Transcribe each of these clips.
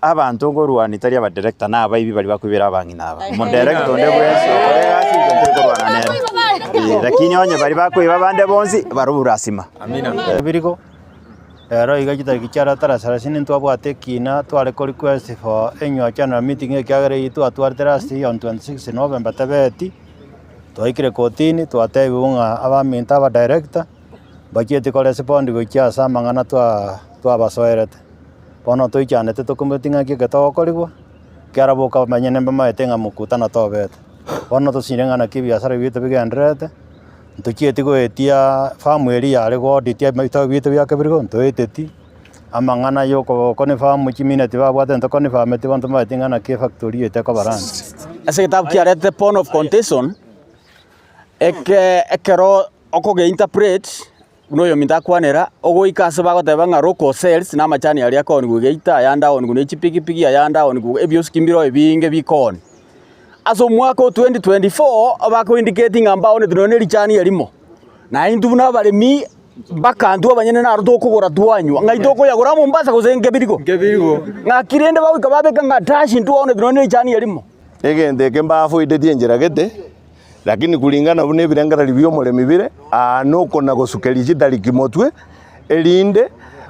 abantu ngorwani tari aba director na aba ibi bali bakwibera abangi naba mo director nde bwese okorega si ngorwana nere lakini onye bali bakwiba bande bonzi baruburasima amina biriko ero iga kitari kichara tarasara sinin twabwate kina tware ko request for annual general meeting ekagere itu atwarterasti on 26 November tabeti twaikire kotini twatebi unga abaminta aba director bakiete ko respond go kiasa mangana twabasoerete bono toichanete tokumbetinga kigetokorigwa kiaraboka manyene mbamaetenga mukutana tobete bono tosirengana kibiasara bitu bigendrete ntukieti goetia famu eri yare goditia maito bitu byakabirigo ntoeteti amangana yoko kone famu chimineti babwate ntokone fameti bantu maetingana ki factory eteko barani ase kitabu kiarete point of contention ekero okoge interpret unoyo mintakwanera ogoikase bagoteba nga local sales na machani ali akoni gugeita yanda on gune chipikipiki yanda on gu ebioskimbiro ebinge bikoni aso mwaka 2024 abako indicating ambao ne drone lichani elimo na indu na baremi bakandu abanyene na ruto kugora twanywa ngaitoko yagora Mombasa kuzenge birigo ngakirende bawika babeka ngatashi ndu one drone lichani elimo egende kembafu idetie njira gete lakini kulingana bune birangara libyo mulemi bire nuko na gusukeli jidali kimotwe elinde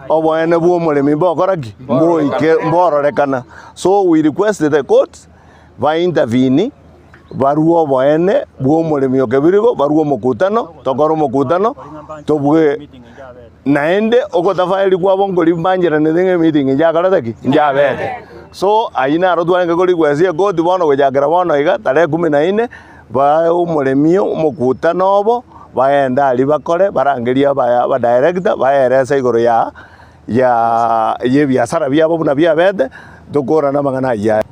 obwana bwo mulemi bokoraki mboike mbororekana so we request the court va intervene baruo boene bwo mulemi okebirigo baruo mukutano tokoro mukutano tobwe naende okotafaili kwa bongoli banjira nenge meeting njakaraki njabete so aina rodwa ngakoli kwesi court bono gojagara bono iga tare 14 ba umuremio umukutano obo baenda ali bakore barangeria ba director baeresa igoro ya biasara byabo buna byabede dukora na mangana ya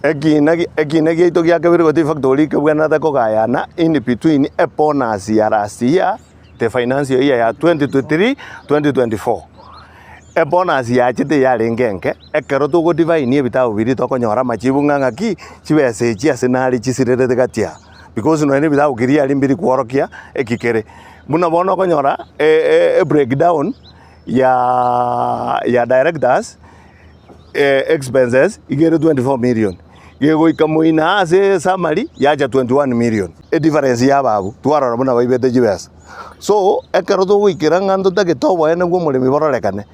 ekina gito gyakabiri goti factory kebwana ta kogayana in between eponas ya rasia the financial year ya 2023 2024 eponas ya chite ya lengenke ekero to godivine ebitabu biri to konyora machibu ngangaki chibese chia senari chisirete gatia because no ene bitabu kiri ali mbiri kworokia ekikere muna bono konyora breakdown ya directors expenses igere 24 million yego ikamuina ase summary yaja 21 million difference ya babu twarora muna baibete jibesa so ekero to wikira ngando taketobo ene gwo mulimi bororekane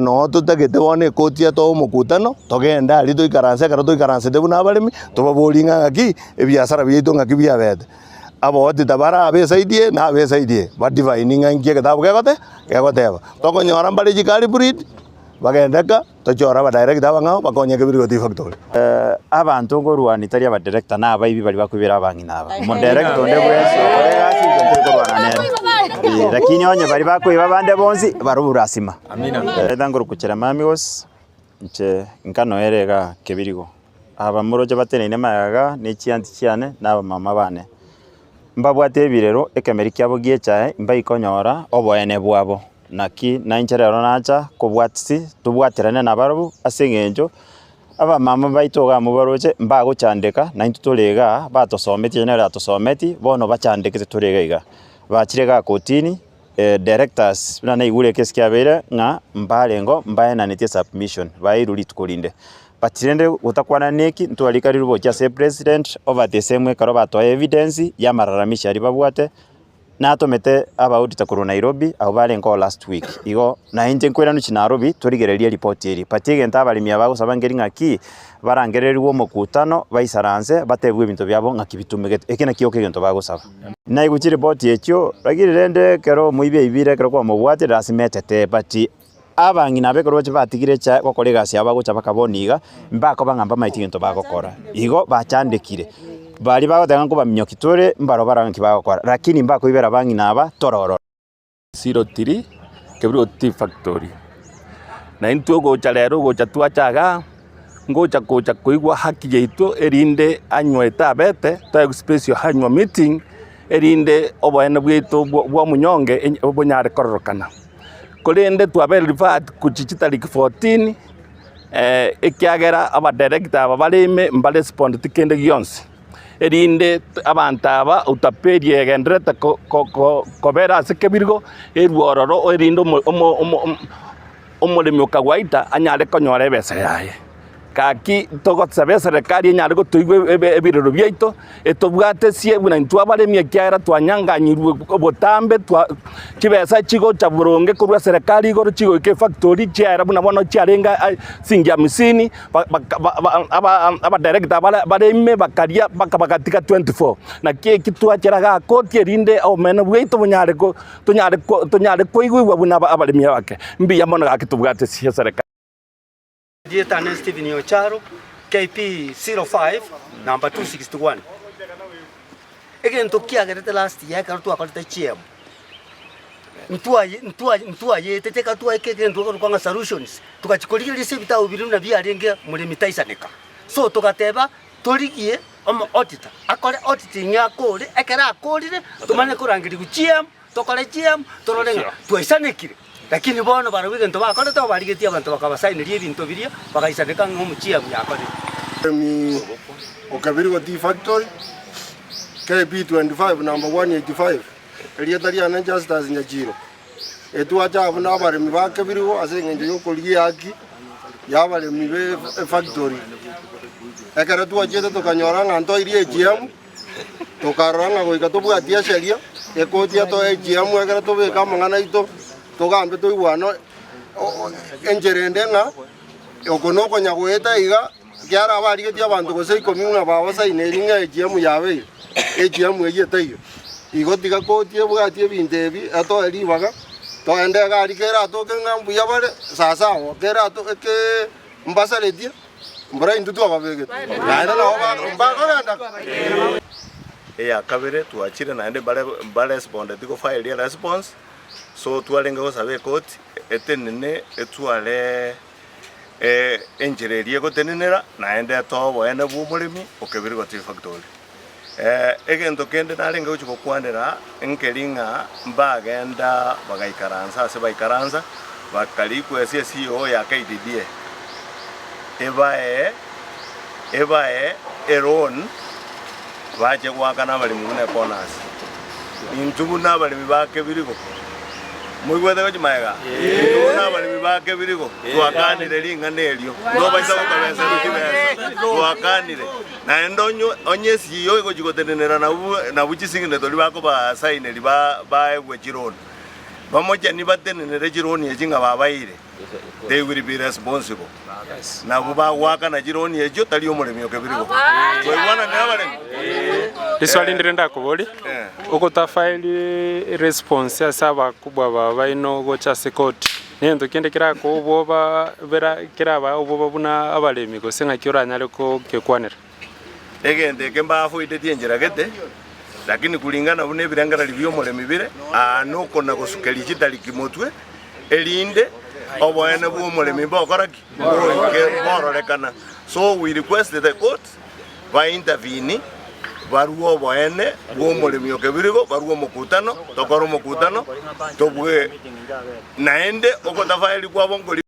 no tutagete wone kotia to mukutano togenda ali to ikaranse karo to ikaranse de buna baremi to babolinga ngaki ebiasara byeto ngaki byabete abo titabara abesaidie na abesaidie badivine ngangie ketabu kegoteba tokonyora mbali jikali breed bagendeka tochora ba director bangao bakonye kebirigo ti factory abantu ngorwani tari aba director na aba ibi bali bakwibera abangi naba mo director nde bwese okorega si ngorwana nere lakini onye bali bakwiba bande bonzi baruburasima amina ndangoro kuchera mamigos nche nkano erega kebirigo aba muroje batenene magaga ne chianti chiane na mama bane mbabwate ebirero ekemeri kyabo giechae mbaikonyora oboene bwabo naki naincherero nacha kubwatisi tubwatirane nabarobu asengenjo aba mama baitoga mubaroje mbagochandeka naintu tolega batosometi nere atosometi bono bachandekete torega iga bachirega kotini directors bina igure kesi kyabere nga mbalengo mbaena netie submission bairuli tukolinde batirende utakwana neki ntwalika rirubo kya se president over the same karo bato evidence ya mararamisha ribabwate na atomete aba auditor kuru Nairobi au balengo last week igo na inje nkwera nuchi Nairobi turigereria report eri patige ntabalimi abago sabangeri ngaki barangererwo mukutano baisaranse batebwe ibintu byabo ngakibitumegete ekena kiyoke gento bago saba na iguchi report yekyo bagirende kero muibye ibire kero kwa mubwate rasimetete bati abangi nabekoro batigire cha kokolega sia bago chapa kaboniga mbako bangamba maiti gento bagokora igo bachandekire bali bagotanga kuba minyokitore mbaro barangi bagokora lakini mbako ibera bangi naba tororo 03 kebiro tea factory na into go chalero go chatua chaga ngocha kocha koigwa haki yeito erinde anyweta bete ta special annual meeting erinde oboene bwito bwa munyonge obonyare kororokana kolende twabel rivat kuchichitari 14 ekyagera aba director aba balime mbale respond tikende gyonse erinde abantaba utaperi egendrete kobera sekebirgo erwororo erinde omulimi okagwaita anyare konyora ebesa yaye kaki togosabe serikali enyare gotoigwe ebirero biaito etobwatesie buna ntwabaremia kiara twanyanganyirwe obotambe chibesa chigocha buronge korwa serikali igoro chigoike factory chiara buna bono chiarenga singi 50 aba director bareme bakaria bakatika 24 na keki twacheraga koti erinde omene bwaito tonyare koigwa buna abaremia bake mbiya mono gakitubwatesie serikali. Dieta Steven Ocharo, KP 05, number 261. Again, to Kiaget last year, I to a chiam. Ntua ye, take a two again to Konga solutions. To catch Korea received out Viruna Via Renga, Mulimitaisanic. So to Gateva, Toriki, auditor. I call it auditing your code, I can call it to Manakorangi, Chiam, to Collegium, to Rolenga, to a Saniki. Lakini bono bara wigento bakora to bari getia bantu bakabasaini rie bintu biria bakaisabeka ngomuchia yakore mi okabirigo tea factory KB25 number 185 elietaria na justice nyajiro etwacha abuna abare mi bakabirigo asengenje yokolie aki yabare mi be factory ekara twachete tukanyora nganto irie GM tukaranga goika tubwatia sheria ekotia to GM ekara tubeka mangana ito togambe to iwano enjerende nga okonoko nyagweta iga kyara bari geti abantu gose ikominga baba saineringa ejiamu yabe ejiamu eyetaiyo igotiga kotie bwatie bindebi ato eribaga to ende gari kera to kenga mbuya bare sasa o kera to ke mbasaretie mbra indu to ababege naenda na mbaga ya kabere tuachire naende bare respond tiko file ya response so twalenga gosabe koti etenene etwale engineer gotenenera naende tobo ene bumurimi okebiri goti factory egento kende nalenga uchuko kwandera enkeringa mbagenda bagaikaranza ase baikaranza bakali kwese CEO ya KDDA ebae eron baje gwakana bali mune bonus intubu nabali bibake biriko mwigwete ko chimaega nabali bibake biriko twakanire linga nelio no baisa ukabeza rukibeza twakanire na ndonyo onyesi yo ko chikotenenera na buchisingine toli bako ba sign liba baegwe chironi bamoja ni batenenere chironi ejinga babaire they will be responsible na buba waka na jironi ejo tali omulemi okebiriko bwana nabalemi Liswali ndirenda kuboli okota file response asaba kubwa baba ino gocha sekoti nendo kende kira ko boba bera kira ba boba buna abalemi ko senga kioranyale ko kekwanera egende kemba fuite tienjera gete lakini kulingana bune birangara libyo omulemi bire anoko na gosukeli kitali kimotwe elinde obwene bw'omulemi bokoraki bororekana so we requested the court by intervene baruo obwene bw'omulemi okebirigo baruo omukutano tokora omukutano tobwe naende okotafaeli kwabo ngoli